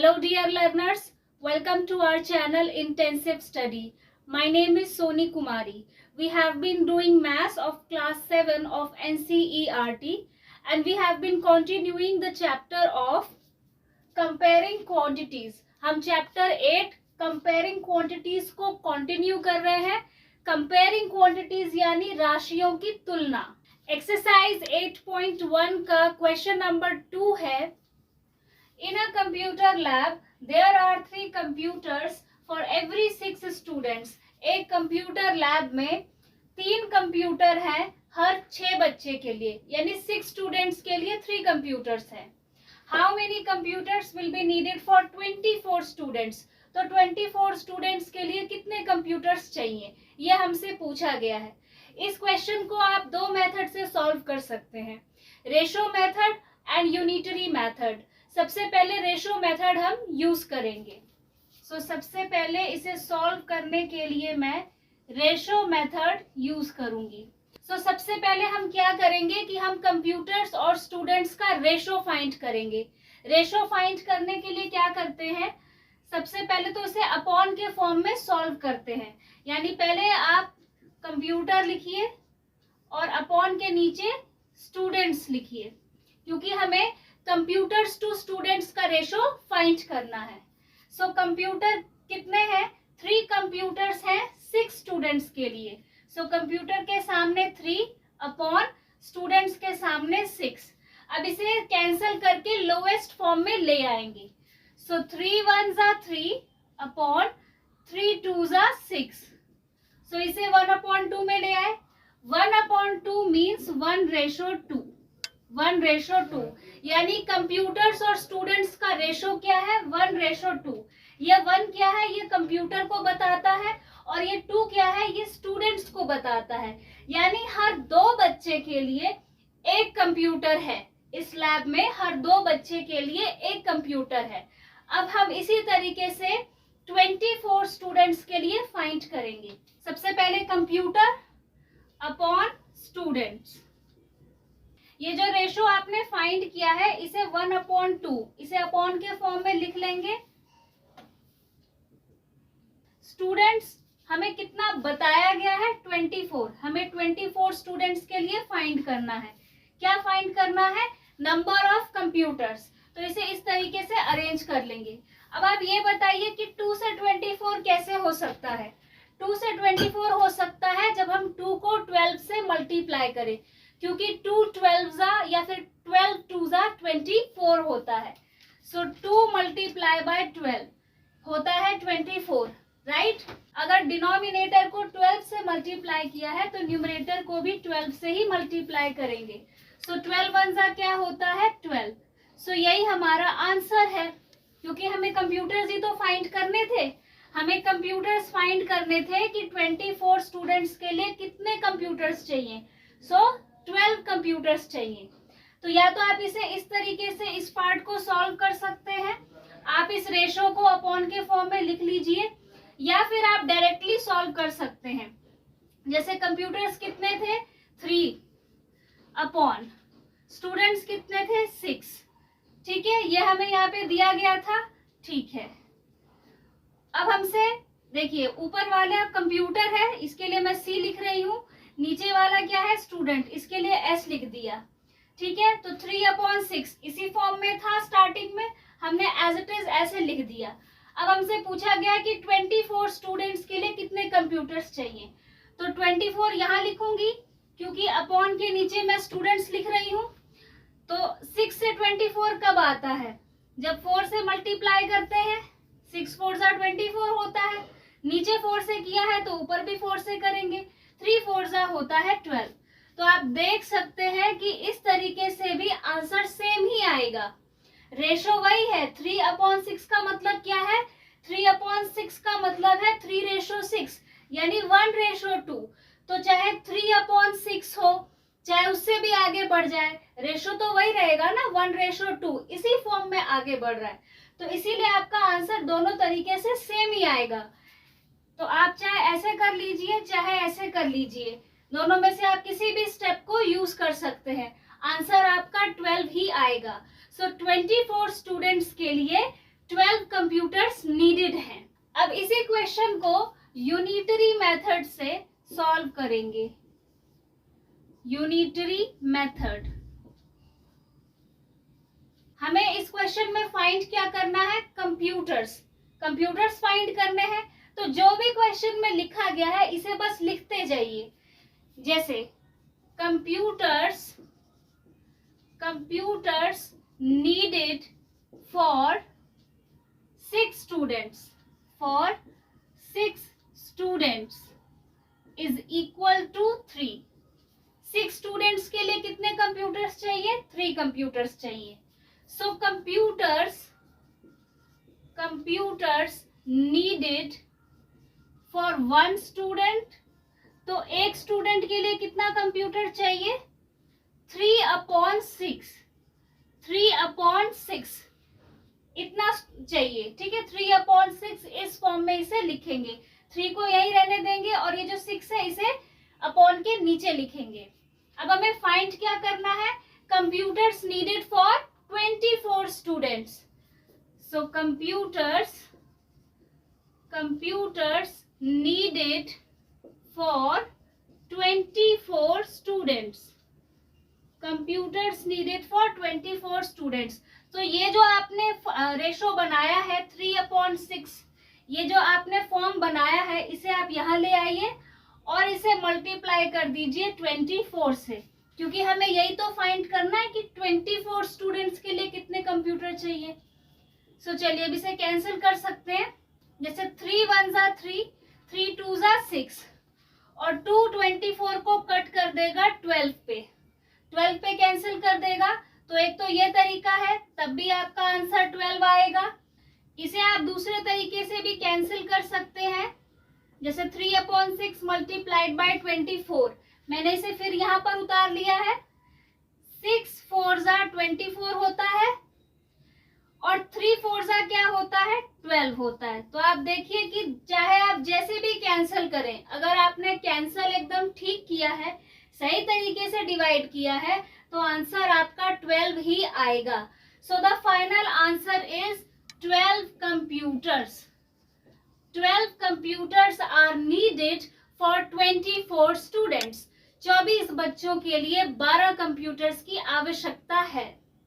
Hello dear learners, welcome to our channel Intensive Study. My name is Soni Kumari. We have been doing maths of class 7 of NCERT and we have been continuing the chapter of comparing quantities. हम chapter 8 comparing quantities को continue कर रहे हैं. Comparing quantities यानी राशियों की तुलना. Exercise 8.1 का question number 2 है. In a computer lab, there are 3 computers for every 6 students. एक कंप्यूटर लैब में 3 कंप्यूटर हैं हर 6 बच्चे के लिए, यानी 6 स्टूडेंट्स के लिए 3 कंप्यूटर्स हैं. How many computers will be needed for 24 students? तो 24 स्टूडेंट्स के लिए कितने कंप्यूटर्स चाहिए, ये हमसे पूछा गया है. इस क्वेश्चन को आप 2 मेथड से सॉल्व कर सकते हैं, ratio method and unitary method. सबसे पहले रेशो मेथड हम यूज करेंगे. सबसे पहले इसे सॉल्व करने के लिए मैं रेशो मेथड यूज करूंगी. सबसे पहले हम क्या करेंगे कि हम कंप्यूटर्स और स्टूडेंट्स का रेशो फाइंड करेंगे. रेशो फाइंड करने के लिए क्या करते हैं, सबसे पहले तो इसे अपॉन के फॉर्म में सॉल्व करते हैं. यानी पहले आप कंप्यूटर लिखिए और अपॉन के नीचे स्टूडेंट्स लिखिए, क्योंकि हमें कंप्यूटर्स टू स्टूडेंट्स का रेशो फाइंड करना है. कंप्यूटर कितने हैं, 3 कंप्यूटर्स हैं 6 स्टूडेंट्स के लिए. कंप्यूटर के सामने 3 अपॉन स्टूडेंट्स के सामने 6. अब इसे कैंसिल करके लोएस्ट फॉर्म में ले आएंगे. 3 1s are 3 upon 3 2s are 6. इसे 1/2 में ले आए. 1/2 मीन्स 1:2. 1:2 यानी कंप्यूटर्स और स्टूडेंट्स का रेशो क्या है, 1:2. ये 1 क्या है, ये कंप्यूटर को बताता है, और ये 2 क्या है, ये स्टूडेंट्स को बताता है. यानी हर 2 बच्चे के लिए एक कंप्यूटर है. इस लैब में हर 2 बच्चे के लिए एक कंप्यूटर है. अब हम इसी तरीके से 24 स्टूडेंट्स के लिए फाइंड करेंगे. सबसे पहले कंप्यूटर अपॉन स्टूडेंट्स. ये जो रेशो आपने फाइंड किया है इसे 1/2 इसे अपॉन के फॉर्म में लिख लेंगे. स्टूडेंट्स हमें कितना बताया गया है, 24. हमें 24 स्टूडेंट्स के लिए फाइंड करना है. क्या फाइंड करना है, नंबर ऑफ कंप्यूटर्स. तो इसे इस तरीके से अरेंज कर लेंगे. अब आप ये बताइए कि 2 से 24 कैसे हो सकता है. 2 से 24 हो सकता है जब हम 2 को 12 से मल्टीप्लाई करें, क्योंकि 2 12s या फिर 12 2s 24 होता है. 2 मल्टीप्लाई बाय 12 होता है 24, राइट. अगर डिनोमिनेटर को 12 से मल्टीप्लाई किया है तो न्यूमरेटर को भी 12 से ही मल्टीप्लाई करेंगे. 12 1s क्या होता है, 12. यही हमारा आंसर है, क्योंकि हमें कंप्यूटर्स ही तो फाइंड करने थे. हमें कंप्यूटर्स फाइंड करने थे कि 24 स्टूडेंट्स के लिए कितने कंप्यूटर्स चाहिए. 12 कंप्यूटर्स चाहिए. तो या तो आप इसे इस तरीके से इस पार्ट को सॉल्व कर सकते हैं, आप इस रेशो को अपॉन के फॉर्म में लिख लीजिए, या फिर आप डायरेक्टली सॉल्व कर सकते हैं. जैसे कंप्यूटर्स कितने थे, 3 अपॉन स्टूडेंट्स कितने थे, 6. ठीक है, ये हमें यहाँ पे दिया गया था. ठीक है, अब हमसे देखिए ऊपर वाला कंप्यूटर है, इसके लिए मैं C लिख रही हूँ. नीचे वाला क्या है, स्टूडेंट, इसके लिए S लिख दिया. ठीक है, तो 3/6 इसी फॉर्म में था स्टार्टिंग में, हमने एज इट इज ऐसे लिख दिया. अब हमसे पूछा गया कि 24 स्टूडेंट्स के लिए कितने कंप्यूटर्स चाहिए. तो 24 यहाँ लिखूंगी, क्योंकि अपॉन के नीचे मैं स्टूडेंट्स लिख रही हूँ. तो 6 से 24 कब आता है, जब 4 से मल्टीप्लाई करते हैं. 6 4s 24 होता है. नीचे 4 से किया है तो ऊपर भी 4 से करेंगे. 3 4s होता है 12. तो आप देख सकते हैं कि इस तरीके से भी आंसर सेम ही आएगा. रेशो वही है. 3/6 का मतलब क्या है, 3/6 का मतलब है 3:6 यानी 1:2. तो चाहे 3/6 हो, चाहे उससे भी आगे बढ़ जाए, रेशो तो वही रहेगा ना, 1:2. इसी फॉर्म में आगे बढ़ रहा है, तो इसीलिए आपका आंसर दोनों तरीके से सेम ही आएगा. तो आप चाहे ऐसे कर लीजिए चाहे ऐसे कर लीजिए, दोनों में से आप किसी भी स्टेप को यूज कर सकते हैं, आंसर आपका 12 ही आएगा. 24 स्टूडेंट्स के लिए 12 कंप्यूटर्स नीडेड हैं। अब इसी क्वेश्चन को यूनिटरी मेथड से सॉल्व करेंगे। यूनिटरी मेथड, हमें इस क्वेश्चन में फाइंड क्या करना है? कंप्यूटर्स फाइंड करने हैं। तो जो भी क्वेश्चन में लिखा गया है इसे बस लिखते जाइए। जैसे computers needed for 6 students is equal to 3। 6 students के लिए कितने कंप्यूटर्स चाहिए? 3 कंप्यूटर्स चाहिए। So computers needed for 1 student, तो एक स्टूडेंट के लिए कितना कंप्यूटर चाहिए? 3/6 इतना चाहिए। ठीक है, 3/6 इस फॉर्म में इसे लिखेंगे। 3 को यही रहने देंगे और ये जो 6 है इसे अपॉन के नीचे लिखेंगे। अब हमें फाइंड क्या करना है? Computers needed for 24 students. So computers needed for 24 students। Computers needed for 24 students. तो ये जो आपने रेशो बनाया है 3/6, ये जो आपने फॉर्म बनाया है इसे आप यहाँ ले आइए और इसे मल्टीप्लाई कर दीजिए 24 से, क्योंकि हमें यही तो फाइंड करना है कि 24 स्टूडेंट्स के लिए कितने कंप्यूटर चाहिए। सो चलिए अब इसे कैंसिल कर सकते हैं। जैसे 3 1 जा 3, 3 2 जा 6 और 2 24 को कट कर देगा 12 पे कैंसिल कर देगा। तो एक तो ये तरीका है, तब भी आपका आंसर 12 आएगा। इसे आप दूसरे तरीके से भी कैंसिल कर सकते हैं। जैसे 3/6 मल्टीप्लाइड बाय 24, मैंने इसे फिर यहाँ पर उतार लिया है। 6 4 जा 24 होता है और 3 4 जा क्या होता है? 12 होता है। तो आप देखिए कि चाहे आप जैसे भी कैंसिल करें, अगर आपने कैंसिल एकदम ठीक किया है, सही तरीके से डिवाइड किया है, तो आंसर आपका 12 ही आएगा। So the final answer is 12 computers. 12 computers are needed for 24 students. 24 बच्चों के लिए 12 कंप्यूटर्स की आवश्यकता है।